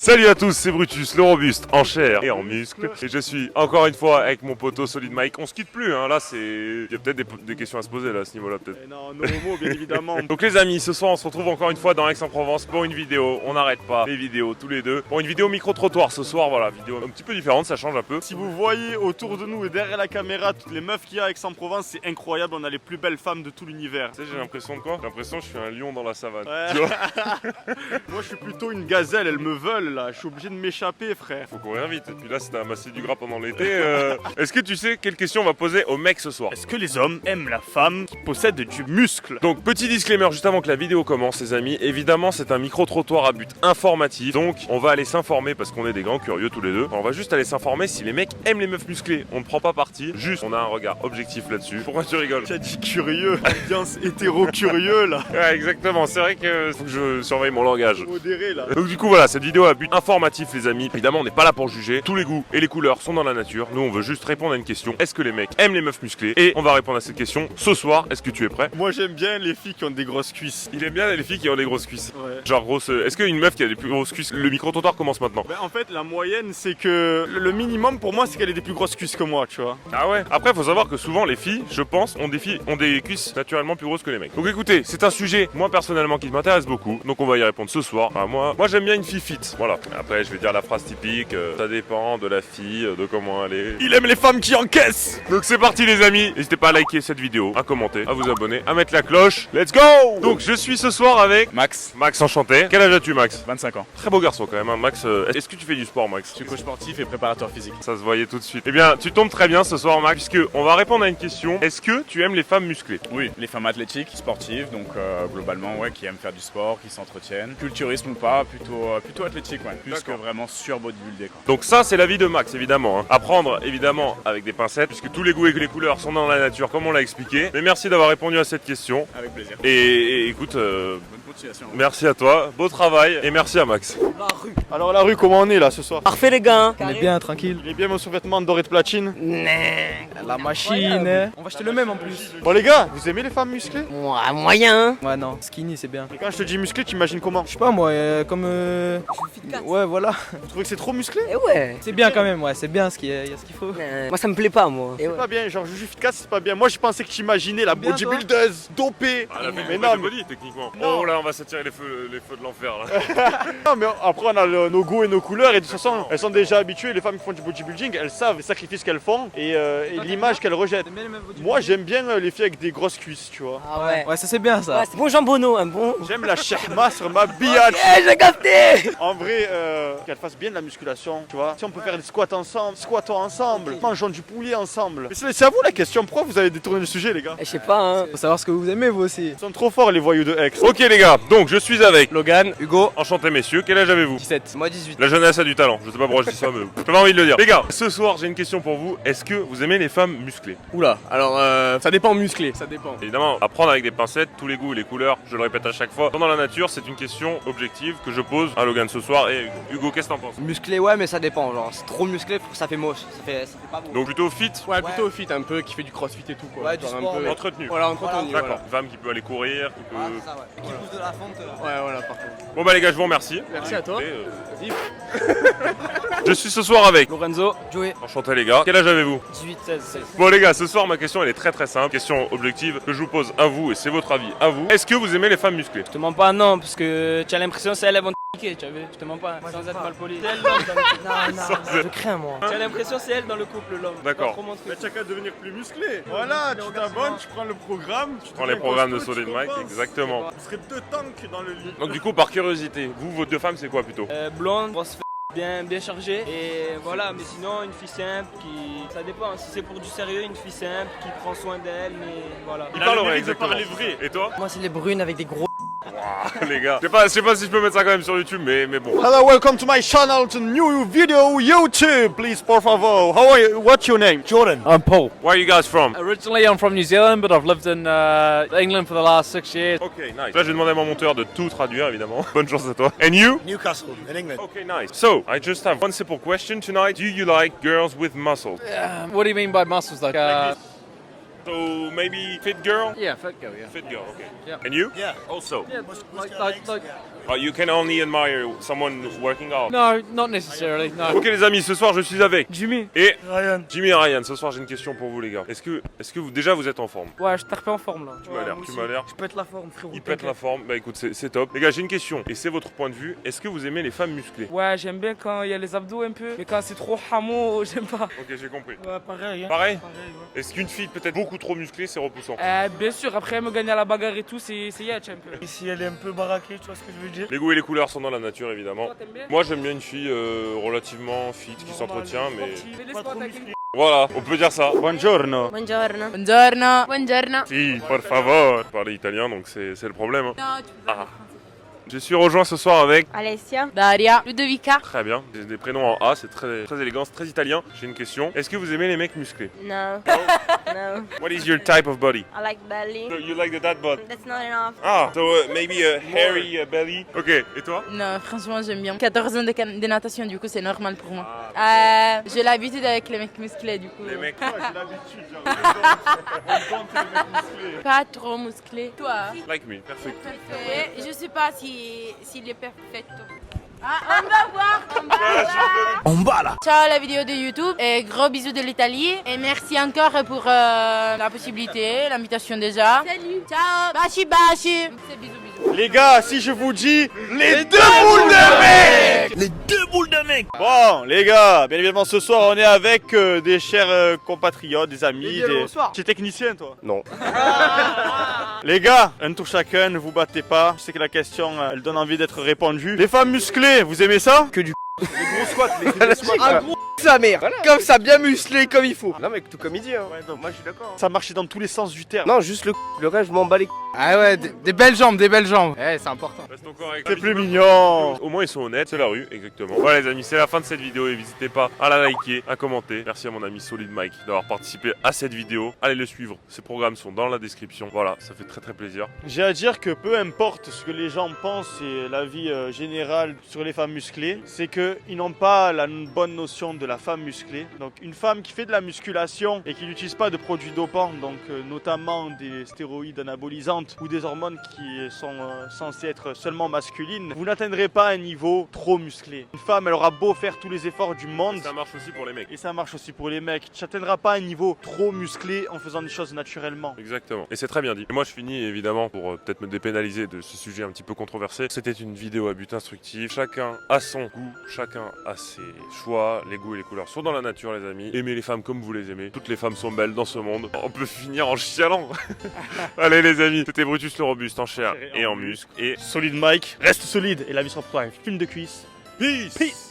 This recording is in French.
Salut à tous, c'est Brutus, le robuste, en chair et en muscle. Et je suis encore une fois avec mon poteau Solid Mike. On se quitte plus, hein. Là c'est... Il y a peut-être des questions à se poser là à ce niveau-là peut-être. Non, nos mots bien évidemment. Donc les amis, ce soir on se retrouve encore une fois dans Aix-en-Provence pour une vidéo. On n'arrête pas les vidéos tous les deux. Pour une vidéo micro-trottoir ce soir, voilà, vidéo un petit peu différente, ça change un peu. Si vous voyez autour de nous et derrière la caméra toutes les meufs qu'il y a à Aix-en-Provence, c'est incroyable, on a les plus belles femmes de tout l'univers. Tu sais, j'ai l'impression de quoi? J'ai l'impression que je suis un lion dans la savane. Ouais. Tu vois. Moi je suis plutôt une gazelle, elles me veulent là, je suis obligé de m'échapper frère. Faut courir vite. Et puis là, c'était amassé du gras pendant l'été. Est-ce que tu sais quelle question on va poser aux mecs ce soir? Est-ce que les hommes aiment la femme qui possède du muscle? Donc petit disclaimer juste avant que la vidéo commence les amis, évidemment c'est un micro-trottoir à but informatif, donc on va aller s'informer parce qu'on est des grands curieux tous les deux. On va juste aller s'informer si les mecs aiment les meufs musclées, on ne prend pas parti, juste on a un regard objectif là-dessus. Pourquoi tu rigoles? Tu as dit curieux, ambiance hétéro-curieux là. Ouais exactement, c'est vrai que faut que je surveille mon langage. Modéré là. Donc du coup voilà, cette vidéo à but informatif les amis, évidemment on n'est pas là pour juger, tous les goûts et les couleurs sont dans la nature, nous on veut juste répondre à une question, est-ce que les mecs aiment les meufs musclées? Et on va répondre à cette question ce soir, est-ce que tu es prêt? Moi j'aime bien les filles qui ont des grosses cuisses. Il aime bien les filles qui ont des grosses cuisses. Ouais. Genre grosse, est-ce qu'une meuf qui a des plus grosses cuisses, le micro-trottoir commence maintenant? Ben, en fait la moyenne c'est que le minimum pour moi c'est qu'elle ait des plus grosses cuisses que moi tu vois. Ah ouais. Après faut savoir que souvent les filles, je pense, ont des cuisses naturellement plus grosses que les mecs. Donc écoutez, c'est un sujet moi personnellement qui m'intéresse beaucoup, donc on va y répondre ce soir. Enfin, moi j'aime bien une fille fit, voilà. Après je vais dire la phrase typique, ça dépend de la fille, de comment elle est. Il aime les femmes qui encaissent. Donc c'est parti les amis, n'hésitez pas à liker cette vidéo, à commenter, à vous abonner, à mettre la cloche. Let's go. Donc je suis ce soir avec Max, Max, enchanté. Quel âge as-tu Max? 25 ans. Très beau garçon quand même hein, Max. Est-ce que tu fais du sport Max? Je suis coach sportif et préparateur physique. Ça se voyait tout de suite. Eh bien, tu tombes très bien ce soir, Max, puisque on va répondre à une question. Est-ce que tu aimes les femmes musclées? Oui, les femmes athlétiques, sportives, donc globalement, ouais, qui aiment faire du sport, qui s'entretiennent. Culturisme ou pas, plutôt athlétique, ouais. Plus que D'accord. vraiment sur bodybuildé, quoi. Donc ça, c'est l'avis de Max, évidemment. Hein. À prendre, évidemment, avec des pincettes, puisque tous les goûts et les couleurs sont dans la nature, comme on l'a expliqué. Mais merci d'avoir répondu à cette question. Avec plaisir. Et écoute, Bonne continuation. merci à toi, beau travail, et merci à Max. Alors la rue comment on est là ce soir? Parfait les gars. On est bien, tranquille. Il est bien mon sous-vêtement doré de platine. La machine. On va acheter le même en plus. Bon les gars, vous aimez les femmes musclées? Ouais, moyen. Ouais, non, skinny, c'est bien. Et quand je te dis musclé, t'imagines comment? Je sais pas moi, comme. Ouais, voilà. Vous trouvez que c'est trop musclé? Eh ouais. C'est bien quand même, ouais, c'est bien, y a ce qu'il faut. Moi ça me plaît pas moi. Eh C'est ouais. pas bien, genre Juju Fit 4 c'est pas bien. Moi je pensais que t'imaginais la Bien, bodybuildeuse dopée. Ah, elle a fait Mais une non, de body, techniquement. Non. Oh là, on va s'attirer les feux de l'enfer là. non, mais après on a nos goûts et nos couleurs et de toute façon elles sont déjà habituées, les femmes qui font du bodybuilding, elles savent les sacrifices qu'elles font et l'image qu'elles rejettent. T'aimes bien les mêmes bodybuilders? Moi j'aime bien les filles avec des grosses cuisses, tu vois. Ah ouais. Ouais, ça c'est bien ça. Ouais, c'est bon jambonneau, un bon. J'aime la shahma sur ma biatch. Eh, j'ai capté. En vrai, qu'elle fasse bien de la musculation, tu vois. Si on peut faire des squats ensemble, squattons ensemble, mangeons du poulet ensemble. Mais c'est à vous la question, pourquoi vous avez détourné le sujet les gars? Je sais pas hein. Faut savoir ce que vous aimez vous aussi. Ils sont trop forts les voyous de Aix. Ok les gars, donc je suis avec Logan, Hugo, enchanté messieurs, quel âge avez-vous? 17. Moi 18. La jeunesse a du talent, je sais pas pourquoi je dis ça, mais j'avais envie de le dire. Les gars, ce soir j'ai une question pour vous, est-ce que vous aimez les femmes musclées? Oula, alors ça dépend musclé, ça dépend. Évidemment, à prendre avec des pincettes, tous les goûts et les couleurs, je le répète à chaque fois. Dans la nature, c'est une question objective que je pose à Logan ce soir. Et Hugo, qu'est-ce que t'en penses? Musclé ouais mais ça dépend, genre c'est trop musclé, ça fait moche, ça fait pas beau. Donc plutôt fit, Ouais, plutôt fit un peu, qui fait du crossfit et tout quoi. Ouais, du Genre sport, un peu... ouais. entretenu. Voilà, entretenu, D'accord, voilà. une femme qui peut aller courir, qui peut... Ah, c'est ça ouais. Qui pousse de la fente. Ouais, voilà, parfait. Bon bah les gars, je vous remercie. Merci à toi. Et, Vas-y. je suis ce soir avec... Lorenzo, Joey. Enchanté les gars. Quel âge avez-vous? 18, 16, 16. Bon les gars, ce soir ma question elle est très simple. Question objective que je vous pose à vous et c'est votre avis à vous. Est-ce que vous aimez les femmes musclées? Je te mens pas, non, parce que tu as l'impression c'est elles vont te niquer, tu as vu? Je te mens pas, sans être mal poli. C'est elle, l'homme dans le couple. Non, je crains moi. Tu as l'impression c'est elle dans le couple, l'homme. D'accord. Pas trop montrer. Mais t'as qu'à devenir plus musclé. Voilà, tu t'abonnes, tu prends le programme, tu Prends les programmes de Solid Mike, exactement. Vous serez deux tanks dans le lit. Donc du coup par curiosité, vous, vos deux femmes c'est quoi plutôt? Blonde, grosse f***, bien chargée. Et voilà, mais sinon une fille simple qui. Ça dépend, si c'est pour du sérieux, une fille simple qui prend soin d'elle, mais voilà. Il a parle le vrai, mérite de exactement. parler vrai. Et toi? Moi c'est les brunes avec des gros. Les gars, je sais pas si je peux mettre ça quand même sur YouTube, mais bon. Hello, welcome to my channel, to new video YouTube, please, por favor. How are you? What's your name? Jordan. I'm Paul. Where are you guys from? Originally I'm from New Zealand, but I've lived in England for the last 6 years. Ok, nice. Là, j'ai demandé à mon monteur de tout traduire, évidemment. Bonne chance à toi. And you? Newcastle, in England. Okay, nice. So, I just have one simple question tonight. Do you like girls with muscles? What do you mean by muscles? Like, So, maybe fit girl? yeah, fit girl, yeah. Fit girl, okay. Yeah. And you? Yeah. Also. Yeah, like Oh, you can only admire someone working out. No, not necessarily. No. Ok les amis, ce soir je suis avec Jimmy. et Ryan. Jimmy et Ryan. Ce soir j'ai une question pour vous les gars. Est-ce que vous déjà vous êtes en forme? Ouais, je t'ai en forme là. Tu m'as l'air, tu m'as l'air. Je pète la forme, frérot. Il pète la forme. Bah écoute, c'est top. Les gars, j'ai une question et c'est votre point de vue. Est-ce que vous aimez les femmes musclées? Ouais, j'aime bien quand il y a les abdos un peu. Mais quand c'est trop hamo, j'aime pas. Ok, j'ai compris. Ouais, pareil. Hein. Pareil. Pareil, ouais. Est-ce qu'une fille peut-être beaucoup trop musclée c'est repoussant? Bien sûr, après elle me gagne à la bagarre et tout, c'est yatch un peu. Et si elle est un peu baraquée, tu vois ce que je veux dire? Les goûts et les couleurs sont dans la nature évidemment. Toi, t'aimes bien? Moi j'aime bien une fille relativement fit qui Normal, s'entretient mais sportive. Fais les spots avec une- voilà, on peut dire ça. Buongiorno. Buongiorno. Buongiorno. Buongiorno. Si, por favor. Parler italien donc c'est le problème. Hein. No, tu peux Ah. Je suis rejoint ce soir avec... Alessia. Daria. Ludovica. Très bien, j'ai des prénoms en A, c'est très, très élégant, c'est très italien. J'ai une question. Est-ce que vous aimez les mecs musclés? No. No. What is your type of body? I like belly. So you like the dad bod? That's not enough. Ah, so maybe a hairy belly. Ok, et toi? Non, franchement, j'aime bien. 14 ans de natation, du coup, c'est normal pour moi. J'ai l'habitude avec les mecs musclés, du coup. Les mecs. J'ai l'habitude, on compte les mecs musclés. Pas trop musclés. Toi? Like me, perfect. Parfait. Je sais pas s'il est parfait. Ah, on va voir. On va voir. Ciao la vidéo de YouTube et gros bisous de l'Italie et merci encore pour la possibilité, l'invitation déjà. Salut. Ciao. Baci baci. C'est bisous bisous. Les gars, si je vous dis les deux boules de mec. Les deux boules de mec. Bon, les gars, bien évidemment ce soir on est avec des chers compatriotes, des amis, Tu es technicien toi? Non. Les gars, un tour chacun, ne vous battez pas. Je sais que la question, elle donne envie d'être répondue. Les femmes musclées, vous aimez ça? Que du Les gros squats, Un gros sa mère. Comme ça, bien musclé, comme il faut. Non, mais tout comme il dit. Hein. Ouais, non, Moi, je suis d'accord. Ça marchait dans tous les sens du terme. Non, juste le reste, je m'en bats les Ah ouais, des belles jambes, des belles jambes. Ouais, c'est important. Reste encore avec C'est plus mignon. Au moins ils sont honnêtes, c'est la rue, exactement. Voilà les amis, c'est la fin de cette vidéo et n'hésitez pas à la liker, à commenter. Merci à mon ami Solid Mike d'avoir participé à cette vidéo. Allez le suivre, ses programmes sont dans la description. Voilà, ça fait très très plaisir. J'ai à dire que peu importe ce que les gens pensent et l'avis général sur les femmes musclées, c'est qu'ils n'ont pas la bonne notion de la femme musclée. Donc une femme qui fait de la musculation et qui n'utilise pas de produits dopants, donc notamment des stéroïdes anabolisantes ou des hormones qui sont censées être seulement masculines, vous n'atteindrez pas un niveau trop musclé. Une femme, elle aura beau faire tous les efforts du monde. Ça marche aussi pour les mecs. Et ça marche aussi pour les mecs. Tu n'atteindras pas un niveau trop musclé en faisant des choses naturellement. Exactement. Et c'est très bien dit. Et moi je finis évidemment pour peut-être me dépénaliser de ce sujet un petit peu controversé. C'était une vidéo à but instructif. Chacun a son goût, chacun a ses choix. Les goûts et les couleurs sont dans la nature les amis. Aimez les femmes comme vous les aimez. Toutes les femmes sont belles dans ce monde. On peut finir en chialant. Allez les amis, c'était Brutus le Robuste en chair et en muscle. Et Solid Mike, reste solide et la vie sera pour toi un film de cuisse. peace.